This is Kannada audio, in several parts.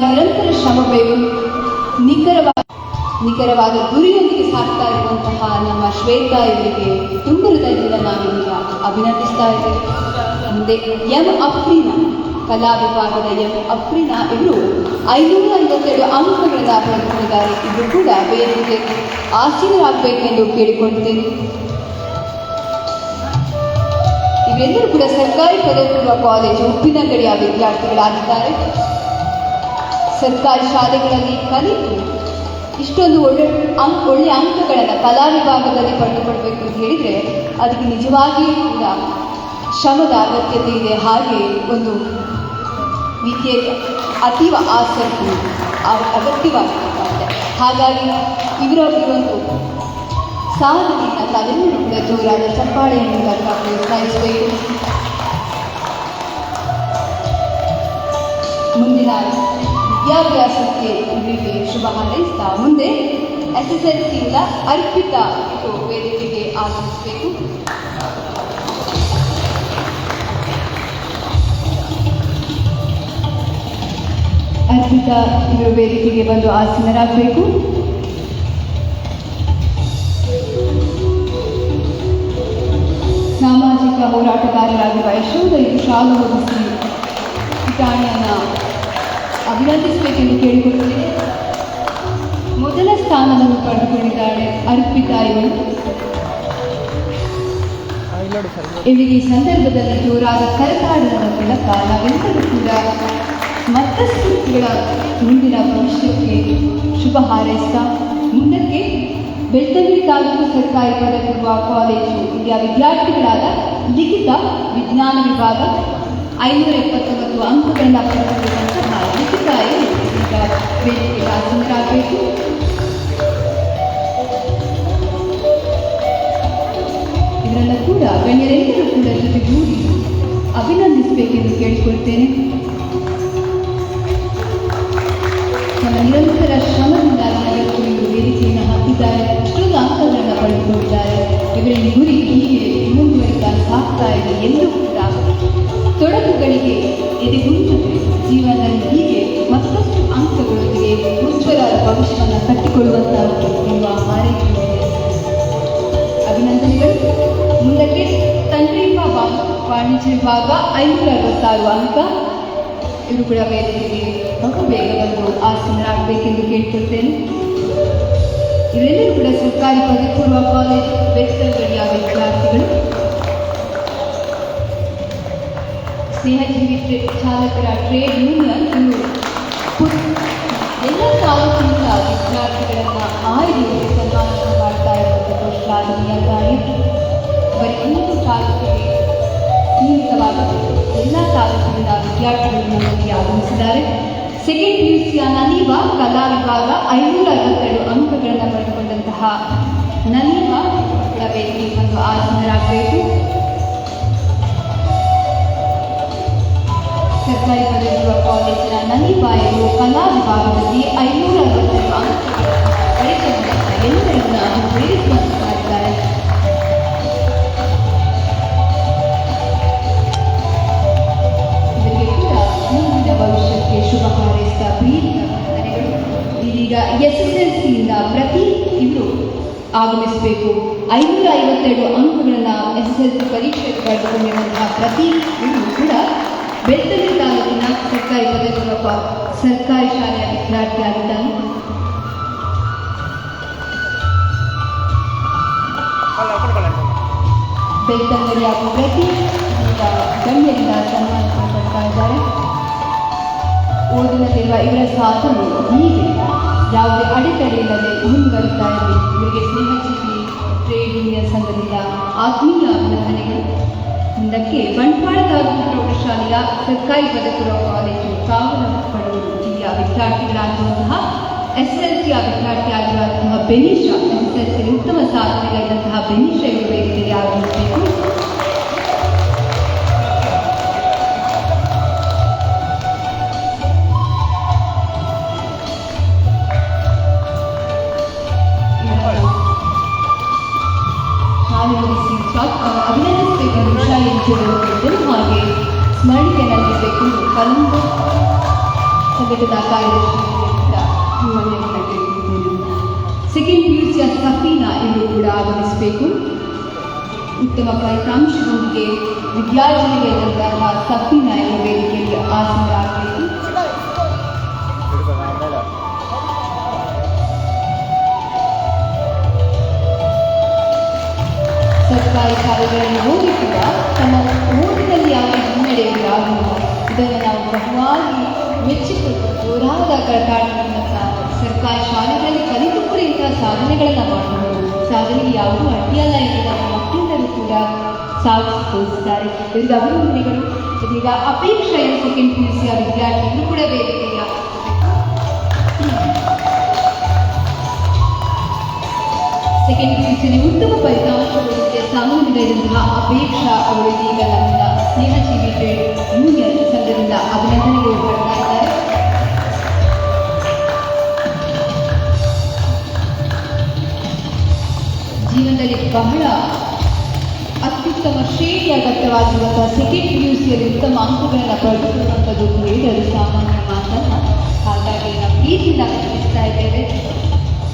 ನಿರಂತರ ಶ್ರಮ ಬೇಕು. ನಿಖರವಾದ ಗುರಿಯೊಂದಿಗೆ ಸಾಗ್ತಾ ಇರುವಂತಹ ನಮ್ಮ ಶ್ವೇತಾ ಇವರಿಗೆ ತುಂಬ ಹೃದಯದಿಂದ ನಾವೀಗ ಅಭಿನಂದಿಸ್ತಾ ಇದ್ದೇವೆ. ಮುಂದೆ ಎಂ ಅಫ್ರೀನಾ, ಕಲಾ ವಿಭಾಗದ ಎಂ ಅಫ್ರೀನಾ ಇವರು 552 ಅಂಕಗಳನ್ನು ಪಡೆದುಕೊಂಡಿದ್ದಾರೆ. ಇದು ಕೂಡ ವೇದಿಕೆಗೆ ಆಸೀನರಾಗಬೇಕೆಂದು ಕೇಳಿಕೊಳ್ತೇನೆ. ಇವರೆಲ್ಲರೂ ಕೂಡ ಸರ್ಕಾರಿ ಪದವಿ ಪೂರ್ವ ಕಾಲೇಜು ಉಪ್ಪಿನಂಗಡಿಯ ವಿದ್ಯಾರ್ಥಿಗಳಾಗಿದ್ದಾರೆ. ಸರ್ಕಾರಿ ಶಾಲೆಗಳಲ್ಲಿ ಕಲಿತು ಇಷ್ಟೊಂದು ಒಳ್ಳೆಯ ಅಂಕಗಳನ್ನು ಕಲಾ ವಿಭಾಗದಲ್ಲಿ ಪಡೆದುಕೊಳ್ಬೇಕು ಅಂತ ಹೇಳಿದರೆ ಅದಕ್ಕೆ ನಿಜವಾಗಿಯೂ ಕೂಡ ಶ್ರಮದ ಅಗತ್ಯತೆ ಇದೆ. ಹಾಗೆ ಒಂದು ವಿದ್ಯೆಗೆ ಅತೀವ ಆಸಕ್ತಿ ಅಗತ್ಯವಾಗಿರುತ್ತದೆ. ಹಾಗಾಗಿ ಇವರ ಒಂದು ಸಾಧನೆಯನ್ನು ತಾವೆಲ್ಲರೂ ಕೂಡ ಜೋರಾದ ಚಪ್ಪಾಳೆಯ ಮೂಲಕ ಪ್ರೋತ್ಸಾಹಿಸಬೇಕು. ಮುಂದಿನ ವಿದ್ಯಾಭ್ಯಾಸಕ್ಕೆ ಇವರಿಗೆ ಶುಭ ಹಾರೈಸ್ತಾ ಮುಂದೆ SSLCಯಿಂದ ಅರ್ಪಿತಾ ಇದು ವೇದಿಕೆಗೆ ಆಗಮಿಸಬೇಕು. ಅರ್ಪಿತಾ ಇವರು ವೇದಿಕೆಗೆ ಬಂದು ಆಸೀನರಾಗಬೇಕು. ಸಾಮಾಜಿಕ ಹೋರಾಟಗಾರರಾಗಿರುವ ಯಶೋಧ ಇವರು ಶಾಲು ಹೊದಿಸಿ ಠಾಣೆಯನ್ನು ಅಭಿನಂದಿಸಬೇಕೆಂದು ಕೇಳಿಕೊಳ್ಳುತ್ತೇನೆ. ಮೊದಲ ಸ್ಥಾನವನ್ನು ಪಡೆದುಕೊಂಡಿದ್ದಾಳೆ ಅರ್ಪಿತಾ ಇವರು. ಇವರಿಗೆ ಈ ಸಂದರ್ಭದಲ್ಲಿ ಜೋರಾದ ಕರತಾಡದ ಮೂಲಕ ನಾವೆಲ್ಲರೂ ಕೂಡ ಮತ್ತಷ್ಟು ಇವರ ಮುಂದಿನ ಭವಿಷ್ಯಕ್ಕೆ ಶುಭ ಹಾರೈಸ್ತಾ ಮುಂದಕ್ಕೆ ಬೆಳ್ತಂಗಡಿ ತಾಲೂಕು ಸರ್ಕಾರಿ ಪದವಿ ಪೂರ್ವ ಕಾಲೇಜು ಇಲ್ಲಿಯ ವಿದ್ಯಾರ್ಥಿಗಳಾದ ಲಿಖಿತ ವಿಜ್ಞಾನ ವಿಭಾಗ 579 ಅಂಕಗಳನ್ನು ಪಡೆದುಕೊಳ್ಳುವಂತಹ ಲಿಖಿತ ಈಗ ವೇದಿಕೆಗೆ ಆಸೀನರಾಗಬೇಕು. ಇವರನ್ನು ಕೂಡ ಗಣ್ಯರೆಲ್ಲರೂ ಕೂಡ ಜೊತೆಗೂಡಿ ಅಭಿನಂದಿಸಬೇಕೆಂದು ಕೇಳಿಕೊಳ್ತೇನೆ. ನಮ್ಮ ನಿರಂತರ ಶ್ರಮದಿಂದ ಇವತ್ತು ವೇದಿಕೆಯನ್ನು ಹಾಕಿದ್ದಾರೆ. ಎಷ್ಟೊಂದು ಅಂಕಗಳನ್ನು ಪಡೆದುಕೊಂಡಿದ್ದಾರೆ. ಇವರ ಗುರಿ ಹೀಗೆ ಮುಂದುವರಿತಾ ಸಾಗ್ತಾ ಇದೆ. ಎಲ್ಲೂ ಕೂಡ ತೊಡಕುಗಳಿಗೆ ಎದೆಗುಂದದೆ ಜೀವನದಲ್ಲಿ ಹೀಗೆ ಮತ್ತಷ್ಟು ಅಂಕಗಳೊಂದಿಗೆ ಉಜ್ವಲವಾದ ಭವಿಷ್ಯವನ್ನು ಕಟ್ಟಿಕೊಳ್ಳುವಂತಹ ಎನ್ನುವ ಹಾರೈಕೆ ಅಭಿನಂದನೆಗಳು. ಮುಂದಕ್ಕೆ ತಂತ್ರಿಕ ವಾಣಿಜ್ಯ ವಿಭಾಗ 566 ಅಂಕ. ಇವರು ಕೂಡ ವೇದಿಕೆಗೆ ಬಹು ಬೇಗ ಬಂದು ಆಸೀನರಾಗಬೇಕೆಂದು ಕೇಳ್ಕೊಳ್ತೇನೆ. ಇವರೆಲ್ಲರೂ ಕೂಡ ಸರ್ಕಾರಿ ಪದವಿ ಪೂರ್ವ ಕಾಲೇಜು ಬೆಳ್ತಂಗಡಿಯ ವಿದ್ಯಾರ್ಥಿಗಳು. ಸ್ನೇಹಜೀವಿ ಚಾಲಕರ ಟ್ರೇಡ್ ಯೂನಿಯನ್ ಇವರು ಎಲ್ಲ ತಾಲೂಕಿನ ವಿದ್ಯಾರ್ಥಿಗಳನ್ನು ಆಯ್ದು ಸನ್ಮಾನ ಮಾಡ್ತಾ ಇರುವಂಥದ್ದು ಶ್ಲಾಘನೀಯ ಕಾರ್ಯ. ಬರೀ ಒಂದು ತಾಲೂಕಿಗೆ ಸೀಮಿತವಾದ ಎಲ್ಲ ತಾಲೂಕಿನ ವಿದ್ಯಾರ್ಥಿಗಳು ನಮ್ಮಲ್ಲಿ ಆಗಮಿಸಿದ್ದಾರೆ. ಸೆಕೆಂಡ್ PUCಯ ನನೀವಾ ಕಲಾ ವಿಭಾಗ 552 ಅಂಕಗಳನ್ನು ಪಡೆದುಕೊಂಡಂತಹ ನನೀವಾ ವೇದಿಕೆಗೆ ಬಂದು ಆಸೀನರಾಗಬೇಕು. ಸರ್ಕಾರಿ ಪದವಿ ಪೂರ್ವ ಕಾಲೇಜಿನ ನನೀವಾ ಇವರು ಕಲಾ ವಿಭಾಗದಲ್ಲಿ 552 ಅಂಕಗಳನ್ನು ಪಡೆದುಕೊಂಡಂತಹ ಎಲ್ಲರಿಗೂ ನಾವು ಪ್ರೇರಿಸುವಂತಾಗಿದ್ದಾರೆ. ಇವರಿಗೆ ಕೂಡ ಮುಂದಿನ ಭವಿಷ್ಯಕ್ಕೆ ಶುಭ ಹಾರೈಸಿದ ಪ್ರೀತಿಯ ವಂದನೆಗಳು. ಇದೀಗ SSLCಯಿಂದ ಪ್ರತಿ ಇವರು ಆಗಮಿಸಬೇಕು. 552 ಅಂಕಗಳನ್ನು SSLC ಪರೀಕ್ಷೆಗೆ ಪಡೆದುಕೊಂಡಿರುವಂತಹ ಪ್ರತಿ ಇವರು ಕೂಡ ಬೆಳ್ತಂಗಡಿ ತಾಲೂಕಿನ ಸರ್ಕಾರಿ ಪದವಿ ಪೂರ್ವ ಸರ್ಕಾರಿ ಶಾಲೆಯ ವಿದ್ಯಾರ್ಥಿಯಾಗಿದ್ದಾನೆ. ಬೆಳ್ತಂಗಡಿಯ ಪ್ರತಿ ಗಣ್ಯರಿಂದ ಸನ್ಮಾನಿಸಲ್ಪಡ್ತಾ ಇದ್ದಾರೆ. ಓದಿನಲ್ಲಿರುವ ಇವರ ಸಾಧನೆ ಹೀಗೆ ಯಾವುದೇ ಅಡೆತಡೆ ಇಲ್ಲದೆ ಮುಂದುವರಿತಾ ಇದೆ. ಇವರಿಗೆ ಸ್ನೇಹಜೀವಿ ಟ್ರೇಡ್ ಯೂನಿಯನ್ ಸಂಘದಿಂದ ಆತ್ಮೀಯ ಅಭಿನಂದನೆಗಳು. ಮುಂದಕ್ಕೆ ಬಂಟ್ವಾಳ ತಾಲೂಕು ಪ್ರೌಢಶಾಲೆಯ ಸರ್ಕಾರಿ ಪದವಿ ಪೂರ್ವ ಕಾಲೇಜು ಕಾವಲಪಡೂರು ಜಿಲ್ಲೆಯ ವಿದ್ಯಾರ್ಥಿಗಳಾಗಿರುವಂತಹ SSLCಯ ವಿದ್ಯಾರ್ಥಿಯಾಗಿರುವಂತಹ ಬೆನೀಶಾ, SSLCಯಲ್ಲಿ ಉತ್ತಮ ಸಾಧನೆಗಳಿದ್ದಂತಹ ಬೆನೀಶಾ ಇವರು ವೇದಿಕೆಗೆ ಆಗಮಿಸಬೇಕು. ಅಭಿನಂದಿಸಬೇಕೆಂದು ವಿಷಯ ಹಾಗೆ ಸ್ಮರಣಿಕೆ ನಡೆಸಬೇಕು. ಸಂಘಟನಾ ಕಾರ್ಯದರ್ಶಿಗಳಿಂದ ಅಭಿನಂದನೆಗಳನ್ನು ಕೇಳಿದ್ದೇನೆ. ಸೆಕೆಂಡ್ PUC ಸಫೀನಾ ಇವರು ಕೂಡ ಆಗಮಿಸಬೇಕು. ಉತ್ತಮ ಫಲಿತಾಂಶದೊಂದಿಗೆ ವಿದ್ಯಾರ್ಥಿನಿಗಳಂತಹ ಸಫೀನಾ ಎಂಬ ವೇದಿಕೆಯಲ್ಲಿ ಆಸೀನರಾಗಬೇಕು. ಸರ್ಕಾರಿ ಶಾಲೆಗಳನ್ನು ಓದಿ ಕೂಡ ತಮ್ಮ ಓದಿನಲ್ಲಿ ಯಾವುದೇ ಹಿನ್ನಡೆಯಾಗಿಲ್ಲ. ಇದನ್ನು ನಾವು ಬಹುವಾಗಿ ಮೆಚ್ಚಿಕೊಂಡು ಜೋರಾದ ಕರ್ನಾಟಕದ ಸರ್ಕಾರಿ ಶಾಲೆಗಳಲ್ಲಿ ಕಲಿತು ಕೂಡ ಇಂತಹ ಸಾಧನೆಗಳನ್ನು ಮಾಡಬಹುದು. ಸಾಧನೆಗೆ ಯಾವುದೂ ಅಡ್ಡಿಯಲ್ಲ ಎಂದು ನಮ್ಮ ಮಕ್ಕಳೆಲ್ಲರೂ ಕೂಡ ಸಾಧಿಸಿದ್ದಾರೆ. ಇವರಿಗೆ ಅಭಿನಂದನೆಗಳು. ಇದೀಗ ಅಪೇಕ್ಷಾ ಸೆಕೆಂಡ್ PUC ವಿದ್ಯಾರ್ಥಿಗಳು ಕೂಡ ವೇದಿಕೆಯ ಸೆಕೆಂಡ್ PUC ಉತ್ತಮ ಫಲಿತಾಂಶಗಳೊಂದಿಗೆ ಸಾಮಾನ್ಯರಾದಂತಹ ಅಪೇಕ್ಷಾ ಅವರು ಇದೀಗ ನಮ್ಮ ಸ್ನೇಹಜೀವಿ ಟ್ರೇಡ್ ಯೂನಿಯನ್ ಸಂಘದಿಂದ ಅಭಿನಂದನೆಗಳು ಪಡ್ತಾ ಇದ್ದಾರೆ. ಜೀವನದಲ್ಲಿ ಬಹಳ ಅತ್ಯುತ್ತಮ ಶ್ರೇಣಿಯ ಅಗತ್ಯವಾಗಿರುವಂತಹ ಸೆಕೆಂಡ್ PUCಯಲ್ಲಿ ಉತ್ತಮ ಅಂಕಗಳನ್ನು ಪಡೆದುಕೊಳ್ಳುವಂಥದ್ದು ಹೇಳಲು ಸಾಮಾನ್ಯ ಮಾತಲ್ಲ. ಹಾಗಾಗಿ ನಾವು ಪ್ರೀತಿಯಿಂದ ಗಮನಿಸ್ತಾ ಇದ್ದೇವೆ.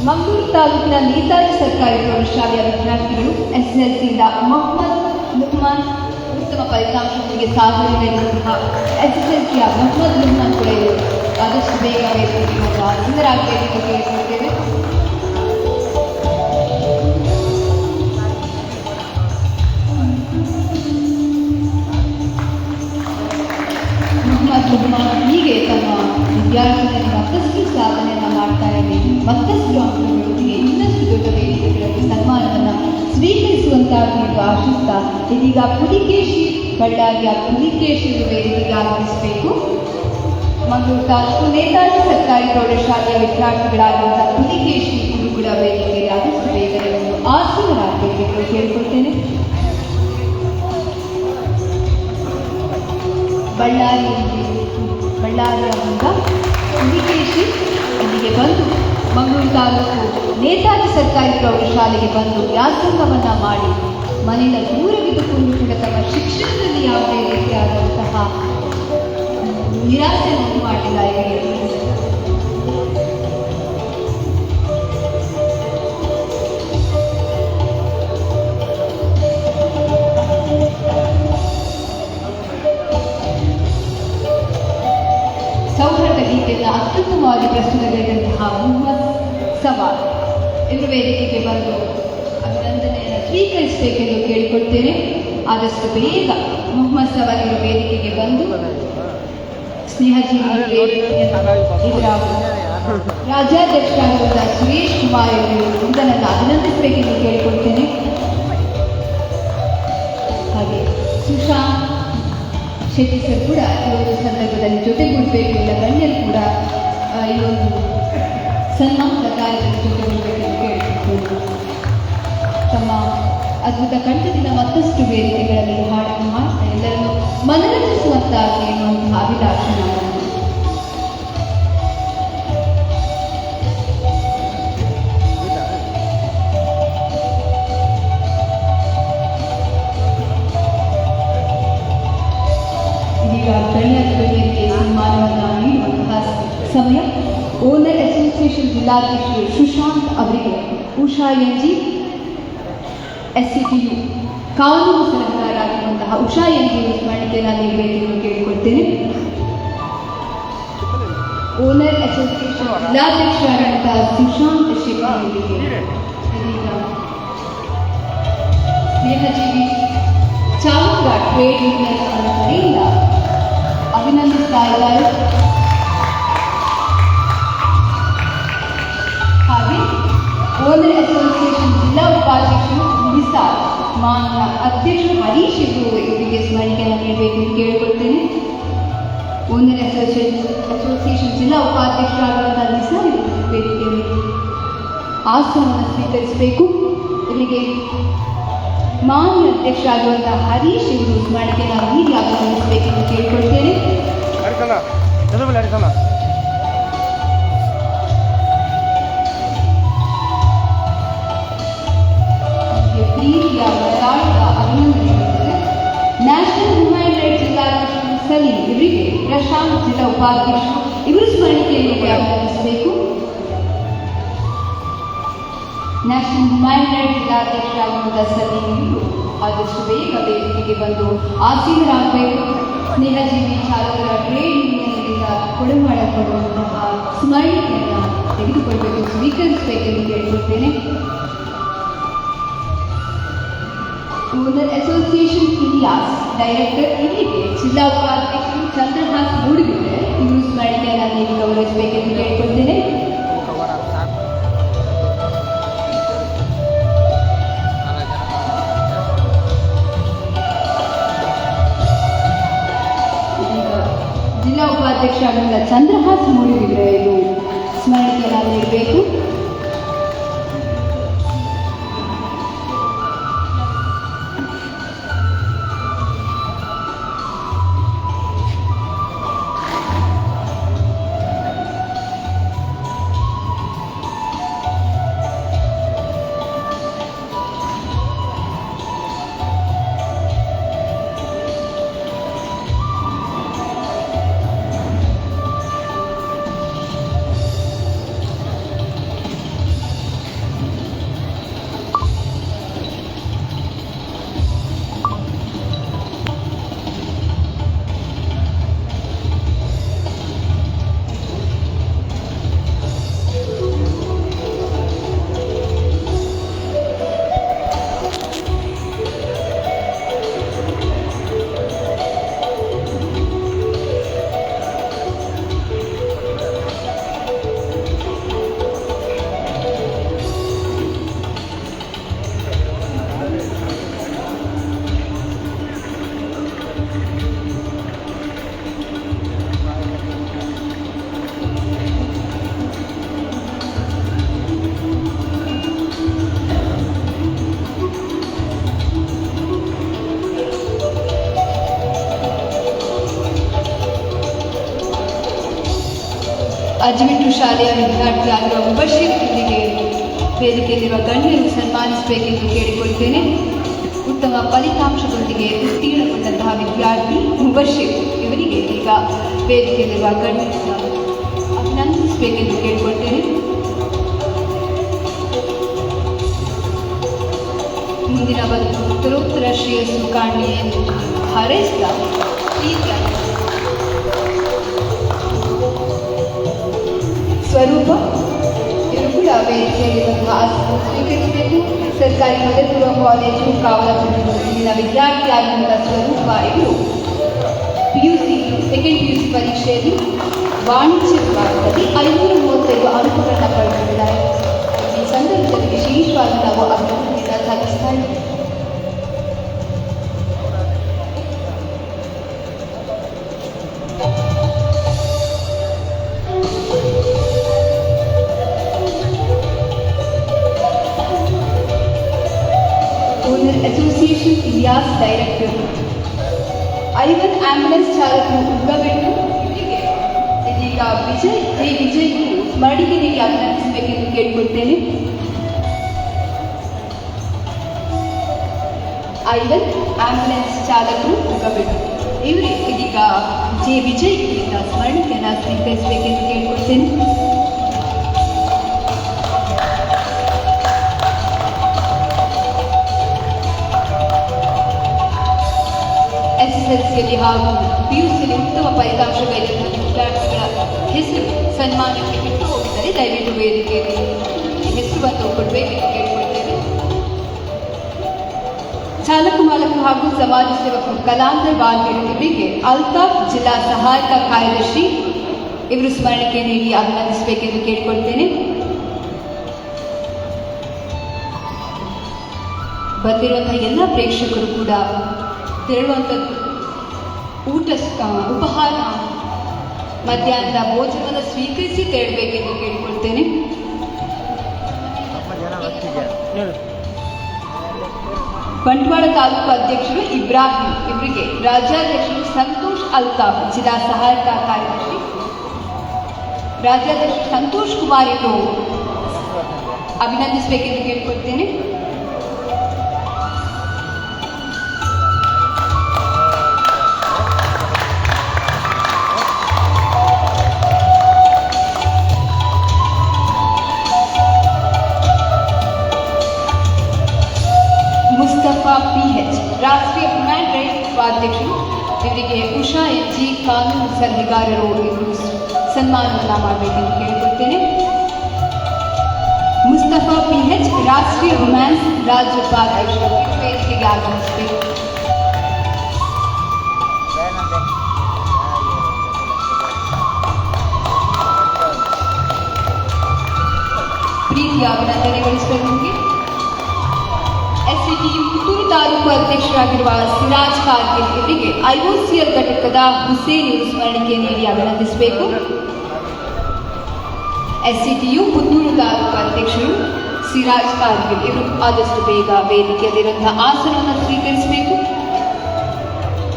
ಮಂಗಳೂರು ತಾಲೂಕಿನ ನೇತಾಜಿ ಸರ್ಕಾರಿ ಪ್ರೌಢಶಾಲೆಯ ವಿದ್ಯಾರ್ಥಿಗಳು SSLCಯಿಂದ ಮೊಹಮ್ಮದ್ ಲುಹ್ಮಾನ್ ಉತ್ತಮ ಫಲಿತಾಂಶದೊಂದಿಗೆ ಸಾಧನೆಗೈದಂತಹ SSLCಯ ಮೊಹಮ್ಮದ್ ಲುಹ್ಮಾನ್ ಕೂಡ ಇವರು ಆದಷ್ಟು ಬೇಗ ವೇದಿಕೆಗೆ ಹಾಜರಾಗಬೇಕು ಕೇಳಿಕೊಳ್ತೇವೆ. ಹೀಗೆ ತಮ್ಮ ವಿದ್ಯಾರ್ಥಿಗಳಲ್ಲಿ ಮತ್ತಷ್ಟು ಸಾಧನೆಯನ್ನು ಮಾಡ್ತಾ ಇದ್ದೀವಿ. ಮತ್ತಷ್ಟು ಅಂಕಗಳೊಂದಿಗೆ ಇನ್ನಷ್ಟು ದೊಡ್ಡ ವೇದಿಕೆಗಳಲ್ಲಿ ಸನ್ಮಾನವನ್ನು ಸ್ವೀಕರಿಸುವಂತಾಗಿ ಎಂದು ಆಶಿಸ್ತಾ ಇದೀಗ ಪುಲಿಕೇಶಿ ಬಳ್ಳಾರಿಯ ಪುಲಿಕೇಶಿ ವೇದಿಕೆಗೆ ಆಗಮಿಸಬೇಕು. ಮಂಗಳೂರು ತಾಲೂಕು ನೇತಾಜಿ ಸರ್ಕಾರಿ ಪ್ರೌಢಶಾಲೆಯ ವಿದ್ಯಾರ್ಥಿಗಳಾಗಿರುವಂತಹ ಪುಲಿಕೇಶಿ ಇವರು ಕೂಡ ವೇದಿಕೆಗೆ ಆದಷ್ಟು ಬೇಗನೆ ಆಸೀನರಾಗಬೇಕು ಕೇಳಿಕೊಳ್ತೇನೆ. ಬಳ್ಳಾರಿಯ ಮೂಲಕ ಪುಲಿಕೇಶಿ ಇಲ್ಲಿಗೆ ಬಂದು ಮಂಗಳೂರು ತಾಲೂಕು ನೇತಾಜಿ ಸರ್ಕಾರಿ ಪ್ರೌಢಶಾಲೆಗೆ ಬಂದು ವ್ಯಾಸಂಗವನ್ನು ಮಾಡಿ ಮನೆಯಿಂದ ದೂರವಿದ್ದುಕೊಂಡು ಕೂಡ ತಮ್ಮ ಶಿಕ್ಷಣದಲ್ಲಿ ಯಾವುದೇ ರೀತಿಯಾದಂತಹ ನಿರಾಸೆಯನ್ನು ಮಾಡಿಲ್ಲ. ಸೌಹೃದ ಗೀತೆಯನ್ನು ಅತ್ಯುತ್ತಮವಾಗಿ ಪ್ರಸ್ತುತಗೊಳಿಸಿದಂತಹ ಮೊಹಮ್ಮದ್ ಸವಾಲ್ ಇವರು ವೇದಿಕೆಗೆ ಬಂದು ಅಭಿನಂದನೆಯನ್ನು ಸ್ವೀಕರಿಸಬೇಕೆಂದು ಕೇಳಿಕೊಳ್ತೇನೆ. ಆದಷ್ಟು ಬೇಗ ಮೊಹಮ್ಮದ್ ಸವಾಲ್ ಇವರು ವೇದಿಕೆಗೆ ಬಂದು ಸ್ನೇಹಜೀವಿ ಇದರ ರಾಜ್ಯಾಧ್ಯಕ್ಷರಾಗಿರುವ ಸುರೇಶ್ ಕುಮಾರ್ ಅವರು ಇದನ್ನು ಅಭಿನಂದಿಸಬೇಕೆಂದು ಕೇಳಿಕೊಳ್ತೇನೆ. ಹಾಗೆ ಸುಶಾಂತ್ ಶೆಟ್ಟಿ ಸರ್ ಕೂಡ ಈ ಒಂದು ಸಂದರ್ಭದಲ್ಲಿ ಜೊತೆಗೂಡಬೇಕು. ಇಲ್ಲ ಗಣ್ಯರು ಕೂಡ ಈ ಒಂದು ಸನ್ಮಾನದ ಕಾರ್ಯದಲ್ಲಿ ಜೊತೆಗೂಡಬೇಕೆಂದು ಕೇಳಿಕೊಳ್ತೇನೆ. ತಮ್ಮ ಅದ್ಭುತ ಕಂಠದಿಂದ ಮತ್ತಷ್ಟು ವೇದಿಕೆಗಳಲ್ಲಿ ಹಾಡನ್ನು ಮಾಡ್ತಾ ಎಲ್ಲರನ್ನು ಮನರಂಜಿಸುವಂತಾಗಿ ಎನ್ನುವಂತಹ ಅಭಿಲಾಷೆ ನಾವು ಸನ್ಮಾನವನ್ನು ನೀಡುವಂತಹ ಸಮಯ. ಓನರ್ ಅಸೋಸಿಯೇಷನ್ ಜಿಲ್ಲಾಧ್ಯಕ್ಷರು ಸುಶಾಂತ್ ಅವರಿಗೆ ಉಷಾ ಎನ್ಜಿ SCTU ಕಾನೂನು ಸಲಹೆಗಾರರಾಗಿರುವಂತಹ ಉಷಾ ಎನ್ಜಿ ಸ್ಮರಣೆಯನ್ನು ನೀಡಬೇಕೆಂದು ಕೇಳಿಕೊಳ್ತೇನೆ. ಓನರ್ ಅಸೋಸಿಯೇಷನ್ ಜಿಲ್ಲಾಧ್ಯಕ್ಷರಾಗಿರುವಂತಹ ಸುಶಾಂತ್ ಶೆಟ್ಟಿ ಅವರಿಗೆ ಸ್ನೇಹಜೀವಿ ಚಾಮುಂಡ ಟ್ರೇಡ್ ಯೂನಿಯನ್ ಕಡೆಯಿಂದ ಅಭಿನಂದಿಸ್ತಾ ಇದ್ದಾರೆ. ಹಾಗೆ ಓನರ್ ಅಸೋಸಿಯೇಷನ್ ಜಿಲ್ಲಾ ಉಪಾಧ್ಯಕ್ಷರು ನಿಸಾರ್ ಮಾನ್ಯ ಅಧ್ಯಕ್ಷರು ಹರೀಶ್ ಇವರು ಇವರಿಗೆ ಸ್ಮರಣೆಯನ್ನು ನೀಡಬೇಕೆಂದು ಕೇಳಿಕೊಳ್ತೇನೆ. ಓನರ್ ಅಸೋಸಿಯೇಷನ್ ಜಿಲ್ಲಾ ಉಪಾಧ್ಯಕ್ಷರಾಗಿರುವಂತಹ ನಿಸಾರ್ ವೇದಿಕೆಯಲ್ಲಿ ಆಸನವನ್ನು ಸ್ವೀಕರಿಸಬೇಕು. ಇಲ್ಲಿಗೆ ಮಾನ್ಯ ಅಧ್ಯಕ್ಷರಾಗಿರುವಂತಹ ಹರೀಶ್ ಇವರು ಸ್ಮರಣೆಯನ್ನು ನೀಡಿ ಅಭಿನಂದಿಸಬೇಕೆಂದು ಕೇಳಿಕೊಳ್ತೇನೆ. ಪ್ರೀತಿಯ ಮಲಯಾಳದ ಅಭಿನಂದನೆಗಳಿದ್ದಾರೆ. ನ್ಯಾಷನಲ್ ಹ್ಯೂಮನ್ ರೈಟ್ಸ್ ಜಿಲ್ಲಾಧ್ಯಕ್ಷರು ಸಲೀಂ ಇವರಿಗೆ ಪ್ರಶಾಂತ್ ಜಿಲ್ಲಾ ಉಪಾಧ್ಯಕ್ಷರು ಇವರು ಮ್ಯಾಂಡೇಟ್ ಜಿಲ್ಲಾಧ್ಯಕ್ಷರಾಗಿರುವಂಥ ಸಲೀಮಿಯವರು ಆದಷ್ಟು ಬೇಗ ವೇದಿಕೆಗೆ ಬಂದು ಆಸೀನರಾಗಬೇಕು. ಸ್ನೇಹಜೀವಿ ಚಾಲಕರ ಟ್ರೇಡ್ ಯೂನಿಯನ್ನಿಂದ ಕೊಡುಮಾಡಲ್ಪಡುವಂತಹ ಸ್ಮರಣಿಕೆಯನ್ನು ತೆಗೆದುಕೊಳ್ಬೇಕು, ಸ್ವೀಕರಿಸಬೇಕೆಂದು ಕೇಳಿಕೊಳ್ತೇನೆ. ಓನರ್ ಅಸೋಸಿಯೇಷನ್ ಇಲಿಯಾಸ್ ಡೈರೆಕ್ಟರ್ ಇವರಿಗೆ ಜಿಲ್ಲಾ ಉಪಾಧ್ಯಕ್ಷರು ಚಂದ್ರಹಾಸ್ ಮೂಡಿಬಿಟ್ರೆ ಇವರು ಸ್ಮರಣಿಕೆಯನ್ನು ನೀಡಿ ಗೌರವಿಸಬೇಕೆಂದು ಕೇಳಿಕೊಳ್ತೇನೆ. ಜಿಲ್ಲಾ ಉಪಾಧ್ಯಕ್ಷರಾಗಿದ್ದ ಚಂದ್ರಹಾಸ್ ಮೂಡಿಬಿಟ್ರೆ ಇದು ಸ್ಮರಣಿಕೆಯನ್ನು ನೀಡಬೇಕು. ಅಜ್ಮಿಟ್ಟು ಶಾಲೆಯ ವಿದ್ಯಾರ್ಥಿಯಾಗಿರುವ ಮುಬಶಿರ್ ಅವರಿಗೆ ವೇದಿಕೆಯಲ್ಲಿರುವ ಗಣ್ಯರು ಸನ್ಮಾನಿಸಬೇಕೆಂದು ಕೇಳಿಕೊಳ್ತೇನೆ. ಉತ್ತಮ ಫಲಿತಾಂಶದೊಂದಿಗೆ ಉತ್ತೀರ್ಣಗೊಂಡಂತಹ ವಿದ್ಯಾರ್ಥಿ ಮುಬಶಿರ್ ಇವರಿಗೆ ಈಗ ವೇದಿಕೆಯಲ್ಲಿರುವ ಗಣ್ಯರು ಅಭಿನಂದಿಸಬೇಕೆಂದು ಕೇಳಿಕೊಳ್ತೇನೆ. ಮುಂದಿನ ಬದುಕು ಉತ್ತರೋತ್ತರ ಶ್ರೇಯಸ್ಸು ಕಾಣಲಿ ಎಂದು ಹಾರೈಸಿದ ಸ್ವರೂಪ ಇವರು ಕೂಡ ವೇದಿಕೆಯಲ್ಲಿರುವಂತಹ ಸ್ವೀಕರಿಸಬೇಕು. ಸರ್ಕಾರಿ ಪದವಿ ಪೂರ್ವ ಕಾಲೇಜು ಕಾವಲಪುರದಲ್ಲಿನ ವಿದ್ಯಾರ್ಥಿಯಾಗಿರುವಂತಹ ಸ್ವರೂಪ ಇವರು PUC ಸೆಕೆಂಡ್ PUC ಪರೀಕ್ಷೆಯಲ್ಲಿ ವಾಣಿಜ್ಯ ವಿಭಾಗದಲ್ಲಿ 535 ಅಂಕಗಳನ್ನು ಪಡೆದಿದ್ದಾರೆ. ಈ ಸಂದರ್ಭದಲ್ಲಿ ವಿಶೇಷವಾಗಿ ನಾವು ಅಭಿವೃದ್ಧಿಯನ್ನು ಸಾಧಿಸ್ತಾ ಇದ್ದೇವೆ. Association Ilyas director Ivan ambulance ಚಾಲಕರು ಉಗ್ಗಬೆಟ್ಟು ಇವರಿಗೆ ಇದೀಗ ವಿಜಯ್ ಸ್ಮರಣಿಕೆ ನೀಡಿ ಅಭಿನಂದಿಸಬೇಕೆಂದು ಕೇಳಿಕೊಳ್ತೇನೆ. ಐವನ್ ಆಂಬ್ಯುಲೆನ್ಸ್ ಚಾಲಕರು ಉಗ್ಗಬೆಟ್ಟು ಇವರಿಗೆ ಇದೀಗ ವಿಜಯ್ ಇವರಿಂದ ಸ್ಮರಣಿಕೆಯನ್ನು ಸ್ವೀಕರಿಸಬೇಕೆಂದು ಕೇಳಿಕೊಳ್ತೇನೆ. SSLCಯಲ್ಲಿ ಹಾಗೂ PUCಯಲ್ಲಿ ಉತ್ತಮ ಫಲಿತಾಂಶಗಳಿರುವ ವಿದ್ಯಾರ್ಥಿಗಳ ಹೆಸರು ಸನ್ಮಾನಕ್ಕೆ ಬಿಟ್ಟು ಹೋಗಿದ್ದರೆ ದಯವಿಟ್ಟು ವೇದಿಕೆಯಲ್ಲಿ ಹೆಸರು ಬಂದು ಕೊಡಬೇಕೆಂದು ಕೇಳಿಕೊಳ್ತೇವೆ. ಚಾಲಕ ಮಾಲಕರು ಹಾಗೂ ಸಮಾಜ ಸೇವಕರು ಕಲಾಂಧ್ರ ಬಾಲ್ಗೇಡು ಇವರಿಗೆ ಅಲ್ತಾಫ್ ಜಿಲ್ಲಾ ಸಹಾಯಕ ಕಾರ್ಯದರ್ಶಿ ಇವರು ಸ್ಮರಣಿಕೆ ನೀಡಿ ಅಭಿನಂದಿಸಬೇಕೆಂದು ಕೇಳಿಕೊಳ್ತೇನೆ. ಬಂದಿರುವಂತಹ ಎಲ್ಲ ಪ್ರೇಕ್ಷಕರು ಕೂಡ ತೆರಳುವಂಥದ್ದು ಉಪಹಾರ ಮಧ್ಯಾಹ್ನದ ಭೋಜನದ ಸ್ವೀಕರಿಸಿ ತೆರಳಬೇಕೆಂದು ಕೇಳಿಕೊಳ್ತೇನೆ. ಬಂಟ್ವಾಳ ತಾಲೂಕು ಅಧ್ಯಕ್ಷರು ಇಬ್ರಾಹಿಂ ಇವರಿಗೆ ರಾಜ್ಯಾಧ್ಯಕ್ಷರು ಸಂತೋಷ್ ಅಲ್ತಾಫ್ ಜಿಲ್ಲಾ ಸಹಾಯಕ ಕಾರ್ಯದರ್ಶಿ ರಾಜ್ಯಾಧ್ಯಕ್ಷರು ಸಂತೋಷ್ ಕುಮಾರ್ ಇವರು ಅಭಿನಂದಿಸಬೇಕೆಂದು ಕೇಳಿಕೊಳ್ತೇನೆ. ಕಾನೂನು ಸಲಹೆಗಾರರು ಇವರು ಸನ್ಮಾನವನ್ನು ಮಾಡಬೇಕೆಂದು ಕೇಳಿಕೊಳ್ತೇನೆ. ಮುಸ್ತಫಾ PH ರಾಷ್ಟ್ರೀಯ ರೊಮ್ಯಾನ್ಸ್ ರಾಜ್ಯ ಉಪಾಧ್ಯಕ್ಷರು ವೇದಿಕೆಗೆ ಆಗಮಿಸಬೇಕು. ಪ್ರೀತಿಯ ಅಭಿನಂದನೆಗೊಳಿಸುವುದಕ್ಕೆ SCTU ಪುತ್ತೂರು ತಾಲೂಕು ಅಧ್ಯಕ್ಷರಾಗಿರುವ ಸಿರಾಜ್ ಕಾರ್ಗಿಲ್ ಇವರಿಗೆ IOCL ಘಟಕದ ಹುಸೇನ್ ಇವರು ಸ್ಮರಣಿಕೆ ನೀಡಿ ಅಭಿನಂದಿಸಬೇಕು. SCTU ಪುತ್ತೂರು ತಾಲೂಕು ಅಧ್ಯಕ್ಷರು ಸಿರಾಜ್ ಕಾರ್ಗಿಲ್ ಇವರು ಆದಷ್ಟು ಬೇಗ ವೇದಿಕೆಯಲ್ಲಿರುವಂತಹ ಆಸನವನ್ನು ಸ್ವೀಕರಿಸಬೇಕು.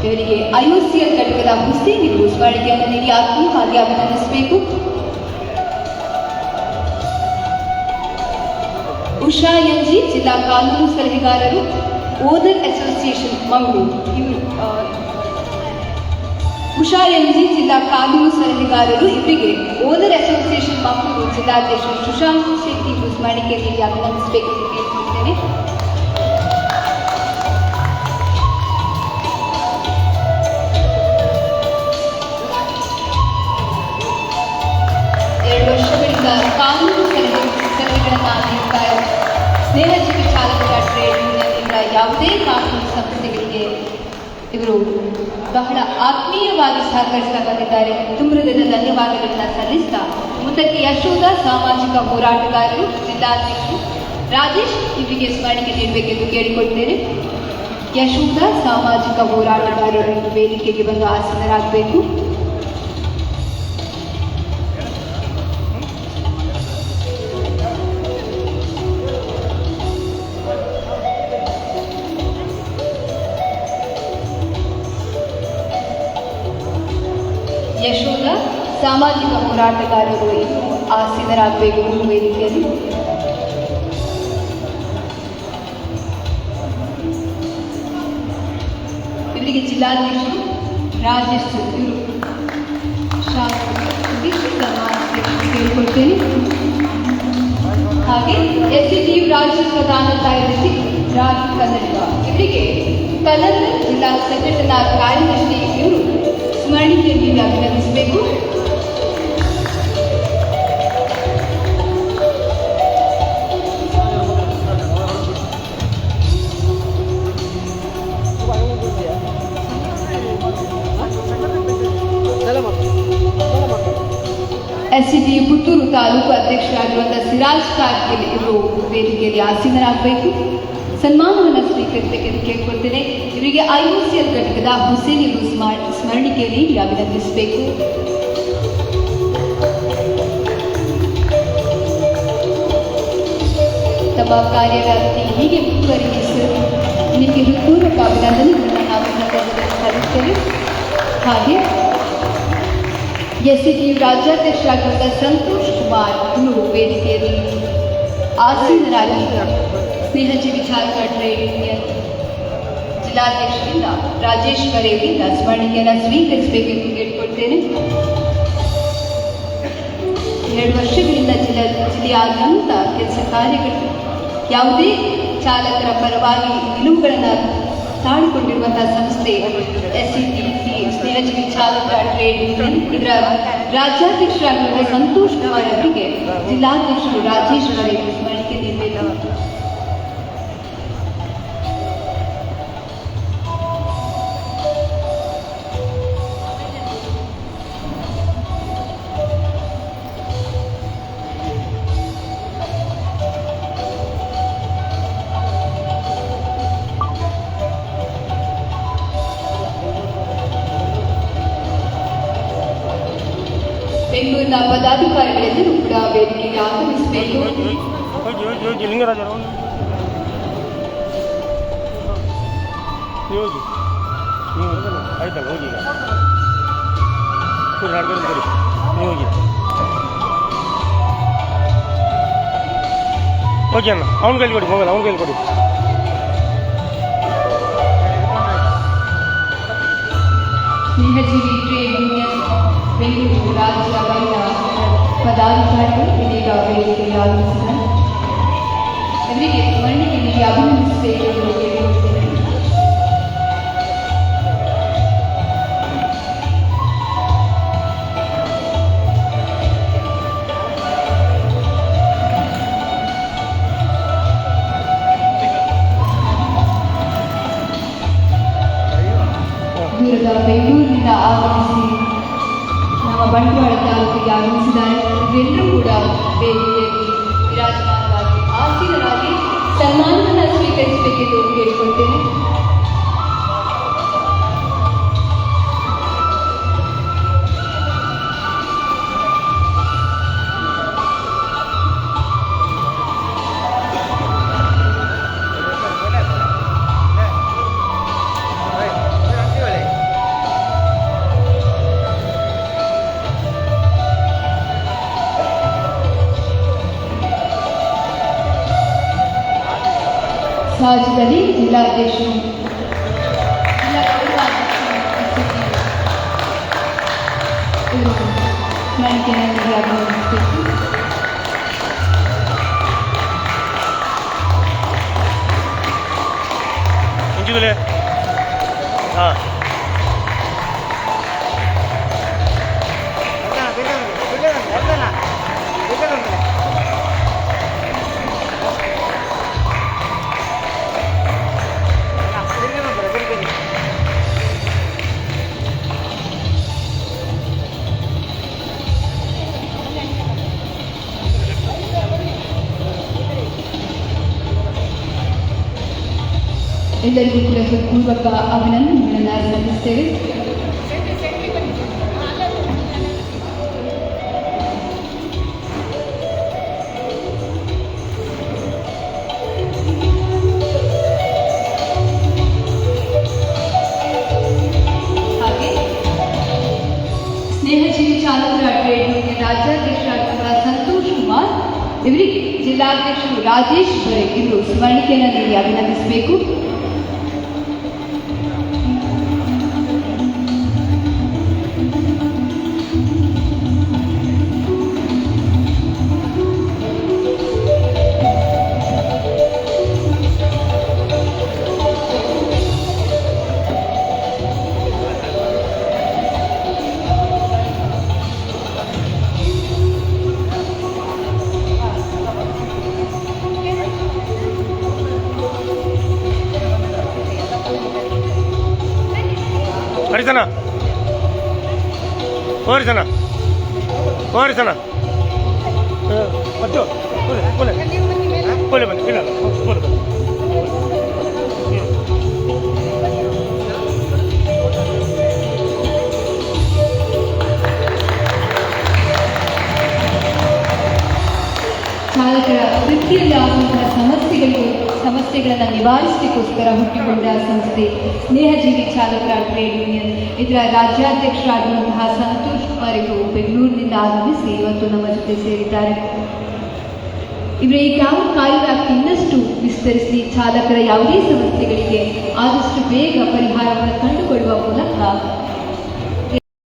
ಇವರಿಗೆ IOCL ಘಟಕದ ಹುಸೇನ್ ಇವರು ಸ್ಮರಣಿಕೆಯನ್ನು ನೀಡಿ ಆತ್ಮೀಯವಾಗಿ ಅಭಿನಂದಿಸಬೇಕು. ಉಷಾ NG ಜಿಲ್ಲಾ ಕಾನೂನು ಸಲಹೆಗಾರರು ಓದರ್ ಅಸೋಸಿಯೇಷನ್ ಮಂಗಳೂರು ಇವರು ಉಷಾ NG ಜಿಲ್ಲಾ ಕಾನೂನು ಸಲಹೆಗಾರರು ಇವರಿಗೆ ಓದರ್ ಅಸೋಸಿಯೇಷನ್ ಮಂಗಳೂರು ಜಿಲ್ಲಾಧ್ಯಕ್ಷರು ಸುಶಾಂತ್ ಶೆಟ್ಟಿ ಇವರು ಸ್ಮರಣಿಕೆ ನೀಡಿ ಅಭಿನಂದಿಸಬೇಕು ಎಂದು ಕೇಳಿಕೊಳ್ತೇನೆ. ಕಾನೂನು ಸಲಹೆಗಳನ್ನು ನೀಡ್ತಾ ಸ್ನೇಹಜೀವಿ ಚಾಲಕರ ಟ್ರೇಡ್ ಯೂನಿಯನ್ನಿಂದ ಯಾವುದೇ ಕಾನೂನು ಸಂಸ್ಥೆಗಳಿಗೆ ಇವರು ಬಹಳ ಆತ್ಮೀಯವಾಗಿ ಸಹಕರಿಸ್ತಾ ಬಂದಿದ್ದಾರೆ. ತುಂಬುಹೃದಯದ ಧನ್ಯವಾದಗಳನ್ನು ಸಲ್ಲಿಸ್ತಾ ಮುಂದಕ್ಕೆ ಯಶೋಧ ಸಾಮಾಜಿಕ ಹೋರಾಟಗಾರರು ಜಿಲ್ಲಾಧ್ಯಕ್ಷರು ರಾಜೇಶ್ ಇವರಿಗೆ ಸ್ಮರಣಿಕೆ ನೀಡಬೇಕೆಂದು ಕೇಳಿಕೊಳ್ತೇನೆ. ಯಶೋಧ ಸಾಮಾಜಿಕ ಹೋರಾಟಗಾರರು ವೇದಿಕೆಗೆ ಬಂದು ಆಸೀನರಾಗಬೇಕು. ಯಶೋಧ ಸಾಮಾಜಿಕ ಹೋರಾಟಗಾರರು ಆಸೀನರಾಗಬೇಕು ವೇದಿಕೆಯಲ್ಲಿ. ಇವರಿಗೆ ಜಿಲ್ಲಾಧ್ಯಕ್ಷರು ರಾಜೇಶ್ ಇವರು ಕೇಳಿಕೊಳ್ತೇನೆ. ಹಾಗೆ SCTU ರಾಜ್ಯ ಪ್ರಧಾನ ಕಾರ್ಯದರ್ಶಿ ರಾಜ್ ಕನ್ನಡ ಇವರಿಗೆ ಕನ್ನಡ ಜಿಲ್ಲಾ ಸಂಘಟನಾ ಕಾರ್ಯದರ್ಶಿ ಇವರು ಸ್ಮರಣಿಕೆ ನೀಡಿ ಅಭಿನಂದಿಸಬೇಕು. SCTU ಪುತ್ತೂರು ತಾಲೂಕು ಅಧ್ಯಕ್ಷರಾಗಿರುವಂತಹ ಸಿರಾಜ್ ಕಾರ್ಗಿಲ್ ಇವರು ವೇದಿಕೆಯಲ್ಲಿ ಆಸೀನರಾಗಬೇಕು. ಸನ್ಮಾನವನ್ನು ಸ್ವೀಕರಿಸಬೇಕೆಂದು ಕೇಳಿಕೊಳ್ತೇನೆ. ಇವರಿಗೆ IOCL ಘಟಕದ ಹುಸೇನ್ ಇವರು ಸ್ಮರಣಿಕೆ ನೀಡಿ ಅಭಿನಂದಿಸಬೇಕು. ತಮ್ಮ ಕಾರ್ಯವ್ಯಾಪ್ತಿ ಹೀಗೆ ಮುಂದುವರಿಸಿ ನಿಮಗೆ ಹೃತ್ಪೂರ್ವಕ ಅಭಿನಂದನೆಗಳನ್ನು ನಾವು ಸಲ್ಲಿಸುತ್ತೇವೆ. ಹಾಗೆ SCTU ರಾಜ್ಯಾಧ್ಯಕ್ಷರಾಗಿರುವಂತಹ ಸಂತೋಷ್ ಕುಮಾರ್ ಇವರು ವೇದಿಕೆಯಲ್ಲಿ ಆಸೀನರಾಗಿ ಸ್ನೇಹಜೀವಿ ಚಾಲಕರ ಟ್ರೇಡ್ ಯೂನಿಯನ್ ಜಿಲ್ಲಾಧ್ಯಕ್ಷರಿಂದ ರಾಜೇಶ್ ಕರೇವಿಂದ ಸ್ಮರಣಿಕೆಯನ್ನು ಸ್ವೀಕರಿಸಬೇಕೆಂದು ಕೇಳಿಕೊಳ್ತೇನೆ. 2 ವರ್ಷಗಳಿಂದ ಜಿಲ್ಲೆಯಾದ್ಯಂತ ಕೆಲಸ ಕಾರ್ಯಗಳು ಯಾವುದೇ ಚಾಲಕರ ಪರವಾಗಿ ನಿಲುವುಗಳನ್ನು ತಾಳಿಕೊಂಡಿರುವಂತಹ ಸಂಸ್ಥೆ SCTC ಸ್ನೇಹಜೀವಿ ಚಾಲಕರ ಟ್ರೇಡ್ ಯೂನಿಯನ್. ಇದರ ರಾಜ್ಯಾಧ್ಯಕ್ಷರಾಗಿರುವ ಸಂತೋಷ್ ಕುಮಾರ್ ಅವರಿಗೆ ಜಿಲ್ಲಾಧ್ಯಕ್ಷರು ರಾಜೇಶ್ ಕರೇವಿ ಸ್ಮರಣಿಕೆ ನೀಡಬೇಕು. ಬೆಂಗಳೂರಿನ ಪದಾಧಿಕಾರಿಗಳೆಲ್ಲರೂ ಕೂಡ ವೇದಿಕೆಗೆ ಆಗಮಿಸಬೇಕು. ಓಕೆ ಅಣ್ಣ, ಅವ್ನ ಕೈಲಿ ಕೊಡಿ ಮೊಬೈಲ್, ಅವ್ನ ಕೈಲಿ ಕೊಡಿ. ಸ್ನೇಹಜೀವಿ ಟ್ರೇಡ್ ಯೂನಿಯನ್ ಬೆಂಗಳೂರು ರಾಜ್ಯ ಮಹಿಳಾ ಪದಾಧಿಕಾರಿಗಳು ಇದೀಗ ವೇದಿಕೆಗೆ ಆಗಮಿಸಿದ್ದಾರೆ. ಇವರಿಗೆ ಸ್ಮರಣಿಕೆ ನೀಡಿ ಅಭಿನಂದಿಸಬೇಕು ಎಂದು ಕೇಳಿಕೊಳ್ತೇನೆ. ಆಗಮಿಸಿದ್ದಾರೆ. ಎಲ್ಲರೂ ಕೂಡ ವೇದಿಕೆಯಲ್ಲಿ ವಿರಾಜಮಾನವಾಗಿ ಆಸೀನರಾಗಿ ಸನ್ಮಾನವನ್ನು ಸ್ವೀಕರಿಸಬೇಕೆಂದು ಕೇಳಿಕೊಳ್ತೇನೆ. ಸಹಜದಲ್ಲಿ ಜಿಲ್ಲಾಧ್ಯಕ್ಷರು ಜಿಲ್ಲಾ ಇವರು ಸ್ಮರಣಿಕೆಯನ್ನು ಆಗಮಿಸಬೇಕು. ಹಾಂ ಎಲ್ಲರಿಗೂ ಕೂಡ ಹೃತ್ಪೂರ್ವಕ ಅಭಿನಂದನೆಗಳನ್ನು ಸಲ್ಲಿಸ್ತೇವೆ. ಹಾಗೆ ಸ್ನೇಹಜೀವಿ ಚಾಲಕರ ಟ್ರೇಡ್ ಯೂನಿಯನ್ ರಾಜ್ಯಾಧ್ಯಕ್ಷರಾಗಿರುವ ಸಂತೋಷ್ ಕುಮಾರ್ ಇವರಿಗೆ ಜಿಲ್ಲಾಧ್ಯಕ್ಷರು ರಾಜೇಶ್ ಬರೆ ಇವರು ಸ್ಮರಣಿಕೆಯನ್ನು ನೀಡಿ ಅಭಿನಂದಿಸಬೇಕು. ಹರಿಸನ ಹೋರಿಸನ ಹೋರಿಸನ ಮತ್ತು ಬೋಲೆ ಬನ್ನಿ ಇಲ್ಲ ಬೋಲೆ ಚಾಲಕರ ವೃತ್ತಿಯಲ್ಲಿ ಆಗುವಂತಹ ಸಮಸ್ಯೆಗಳನ್ನು ನಿವಾರಿಸಲಿಕ್ಕೋಸ್ಕರ ಹುಟ್ಟಿಕೊಂಡ ಸಂಸ್ಥೆ ಸ್ನೇಹಜೀವಿ ಚಾಲಕರ ಟ್ರೇಡ್ ಯೂನಿಯನ್. ಇದರ ರಾಜ್ಯಾಧ್ಯಕ್ಷರಾಗಿರುವಂತಹ ಸಂತೋಷ್ ಕುಮಾರ್ ಇವರು ಬೆಂಗಳೂರಿನಿಂದ ಆಗಮಿಸಿ ಇವತ್ತು ನಮ್ಮ ಜೊತೆ ಸೇರಿದ್ದಾರೆ. ಇವರ ಈ ಕಾರ್ಯವ್ಯಾಪ್ತಿ ಇನ್ನಷ್ಟು ವಿಸ್ತರಿಸಿ ಚಾಲಕರ ಯಾವುದೇ ಸಮಸ್ಯೆಗಳಿಗೆ ಆದಷ್ಟು ಬೇಗ ಪರಿಹಾರವನ್ನು ಕಂಡುಕೊಳ್ಳುವ ಮೂಲಕ